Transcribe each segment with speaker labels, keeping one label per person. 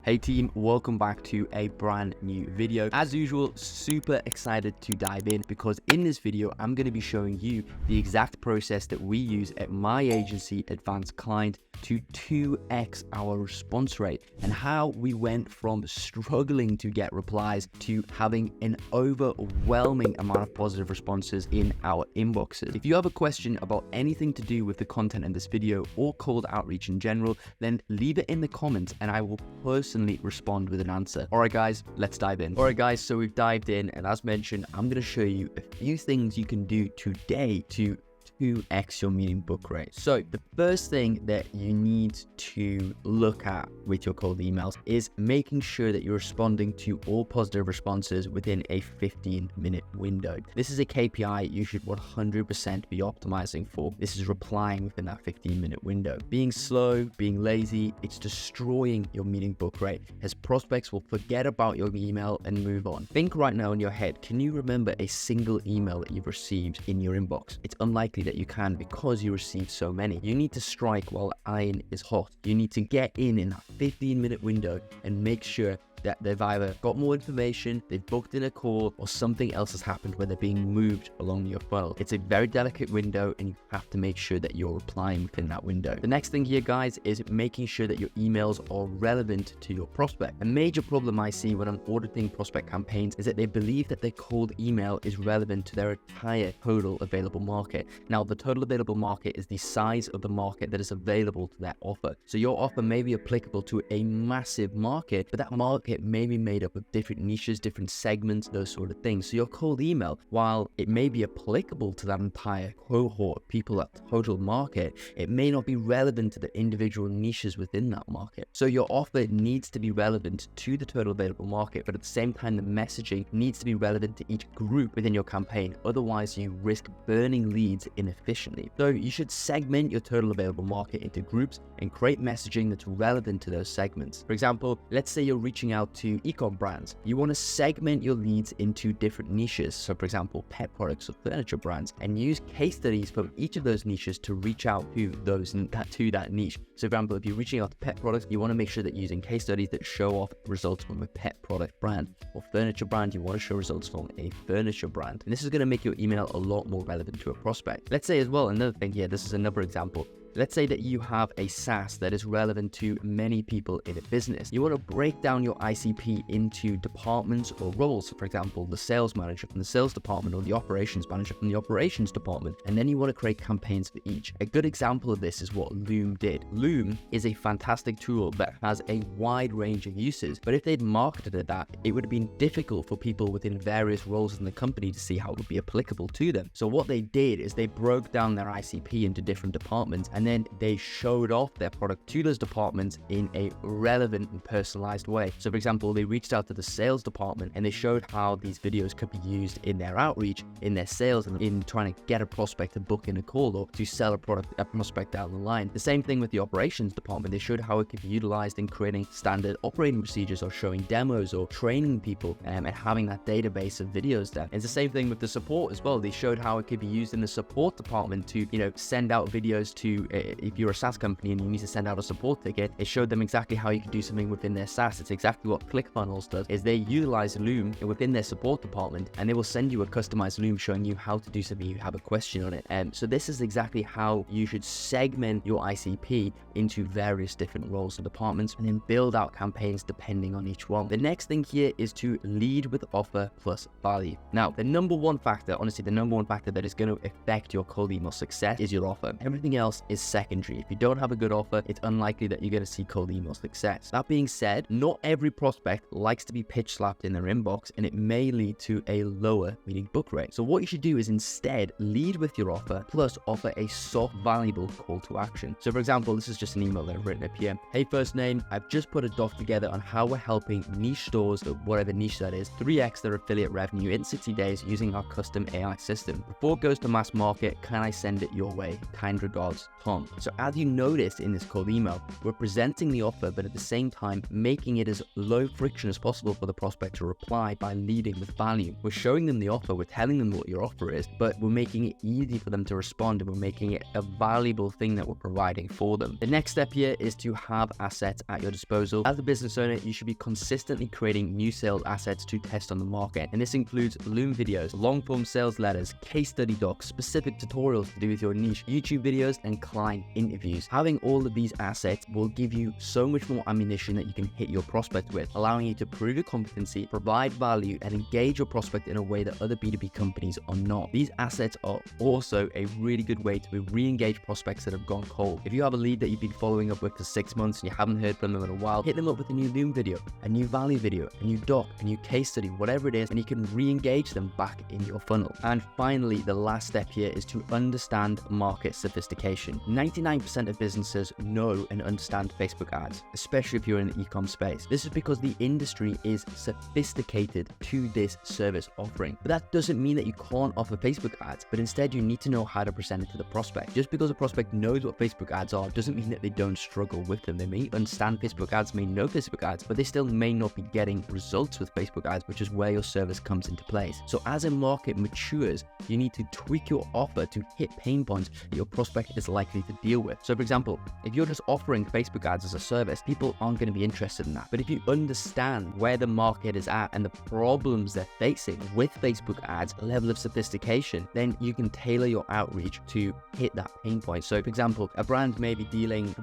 Speaker 1: Hey team, welcome back to a brand new video. As usual, super excited to dive in because in this video, I'm going to be showing you the exact process that we use at my agency, Advanced Client, to 2x our response rate and how we went from struggling to get replies to having an overwhelming amount of positive responses in our inboxes. If you have a question about anything to do with the content in this video or cold outreach in general, then leave it in the comments and I will personally respond with an answer. All right, guys, let's dive in. All right, guys, so we've dived in, and as mentioned, I'm going to show you a few things you can do today to 2x your meeting book rate. So the first thing that you need to look at with your cold emails is making sure that you're responding to all positive responses within a 15-minute window. This is a KPI you should 100% be optimizing for. This is replying within that 15-minute window. Being slow, being lazy, it's destroying your meeting book rate, as prospects will forget about your email and move on. Think right now in your head, can you remember a single email that you've received in your inbox? It's unlikely that you can because you received so many. You need to strike while iron is hot. You need to get in that 15-minute window and make sure that they've either got more information, they've booked in a call, or something else has happened where they're being moved along your funnel. It's a very delicate window and you have to make sure that you're replying within that window. The next thing here, guys, is making sure that your emails are relevant to your prospect. A major problem I see when I'm auditing prospect campaigns is that they believe that their cold email is relevant to their entire total available market. Now, the total available market is the size of the market that is available to that offer. So your offer may be applicable to a massive market, but that market may be made up of different niches, different segments, those sort of things. So your cold email, while it may be applicable to that entire cohort of people, that total market, it may not be relevant to the individual niches within that market. So your offer needs to be relevant to the total available market, but at the same time, the messaging needs to be relevant to each group within your campaign. Otherwise, you risk burning leads inefficiently. So you should segment your total available market into groups and create messaging that's relevant to those segments. For example, let's say you're reaching out to e-com brands. You want to segment your leads into different niches. So for example, pet products or furniture brands, and use case studies from each of those niches to reach out to that niche. So for example, if you're reaching out to pet products, you want to make sure that you're using case studies that show off results from a pet product brand, or furniture brand, you want to show results from a furniture brand. And this is going to make your email a lot more relevant to a prospect. Let's say as well, another thing here, this is another example. Let's say that you have a SaaS that is relevant to many people in a business. You want to break down your ICP into departments or roles. So for example, the sales manager from the sales department or the operations manager from the operations department. And then you want to create campaigns for each. A good example of this is what Loom did. Loom is a fantastic tool that has a wide range of uses. But if they'd marketed it that, it would have been difficult for people within various roles in the company to see how it would be applicable to them. So what they did is they broke down their ICP into different departments, and then they showed off their product to those departments in a relevant and personalized way. So for example, they reached out to the sales department and they showed how these videos could be used in their outreach, in their sales, and in trying to get a prospect to book in a call or to sell a prospect down the line. The same thing with the operations department. They showed how it could be utilized in creating standard operating procedures or showing demos or training people and having that database of videos there. And it's the same thing with the support as well. They showed how it could be used in the support department to, send out videos to if you're a SaaS company and you need to send out a support ticket. It showed them exactly how you can do something within their SaaS. It's exactly what ClickFunnels does, is they utilize Loom within their support department, and they will send you a customized Loom showing you how to do something if you have a question on it. So this is exactly how you should segment your ICP into various different roles and departments, and then build out campaigns depending on each one. The next thing here is to lead with offer plus value. Now, the number one factor that is going to affect your cold email success is your offer. Everything else is secondary. If you don't have a good offer, it's unlikely that you're going to see cold email success. That being said, not every prospect likes to be pitch slapped in their inbox, and it may lead to a lower meeting book rate. So what you should do is instead lead with your offer plus offer a soft, valuable call to action. So for example, this is just an email that I've written up here. Hey, first name, I've just put a doc together on how we're helping niche stores, whatever niche that is, 3x their affiliate revenue in 60 days using our custom AI system. Before it goes to mass market, can I send it your way? Kind regards, Tom. gmail.com. So as you noticed in this cold email, we're presenting the offer, but at the same time, making it as low friction as possible for the prospect to reply by leading with value. We're showing them the offer, we're telling them what your offer is, but we're making it easy for them to respond, and we're making it a valuable thing that we're providing for them. The next step here is to have assets at your disposal. As a business owner, you should be consistently creating new sales assets to test on the market. And this includes Loom videos, long form sales letters, case study docs, specific tutorials to do with your niche, YouTube videos, and client interviews. Having all of these assets will give you so much more ammunition that you can hit your prospect with, allowing you to prove your competency, provide value, and engage your prospect in a way that other B2B companies are not. These assets are also a really good way to re-engage prospects that have gone cold. If you have a lead that you've been following up with for 6 months and you haven't heard from them in a while, hit them up with a new Loom video, a new value video, a new doc, a new case study, whatever it is, and you can re-engage them back in your funnel. And finally, the last step here is to understand market sophistication. 99% of businesses know and understand Facebook ads, especially if you're in the e-com space. This is because the industry is sophisticated to this service offering. But that doesn't mean that you can't offer Facebook ads, but instead you need to know how to present it to the prospect. Just because a prospect knows what Facebook ads are doesn't mean that they don't struggle with them. They may understand Facebook ads, may know Facebook ads, but they still may not be getting results with Facebook ads, which is where your service comes into place. So as a market matures, you need to tweak your offer to hit pain points that your prospect is likely to deal with. So for example, if you're just offering Facebook ads as a service, people aren't going to be interested in that. But if you understand where the market is at and the problems they're facing with Facebook ads, a level of sophistication, then you can tailor your outreach to hit that pain point. So for example, a brand may be running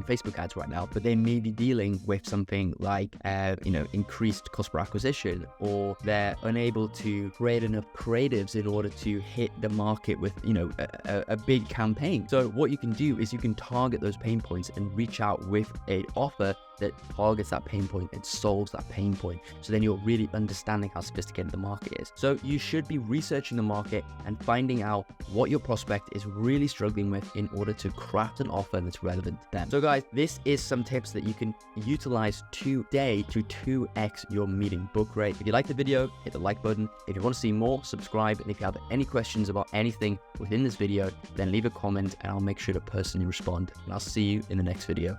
Speaker 1: Facebook ads right now, but they may be dealing with something like, increased cost per acquisition, or they're unable to create enough creatives in order to hit the market with, a big campaign. So what you can do is you can target those pain points and reach out with an offer that targets that pain point and solves that pain point. So then you're really understanding how sophisticated the market is. So you should be researching the market and finding out what your prospect is really struggling with in order to craft an offer that's relevant to them. So guys, this is some tips that you can utilize today to 2x your meeting book rate. If you like the video, hit the like button. If you want to see more, subscribe. And if you have any questions about anything within this video, then leave a comment and I'll make sure to personally respond. And I'll see you in the next video.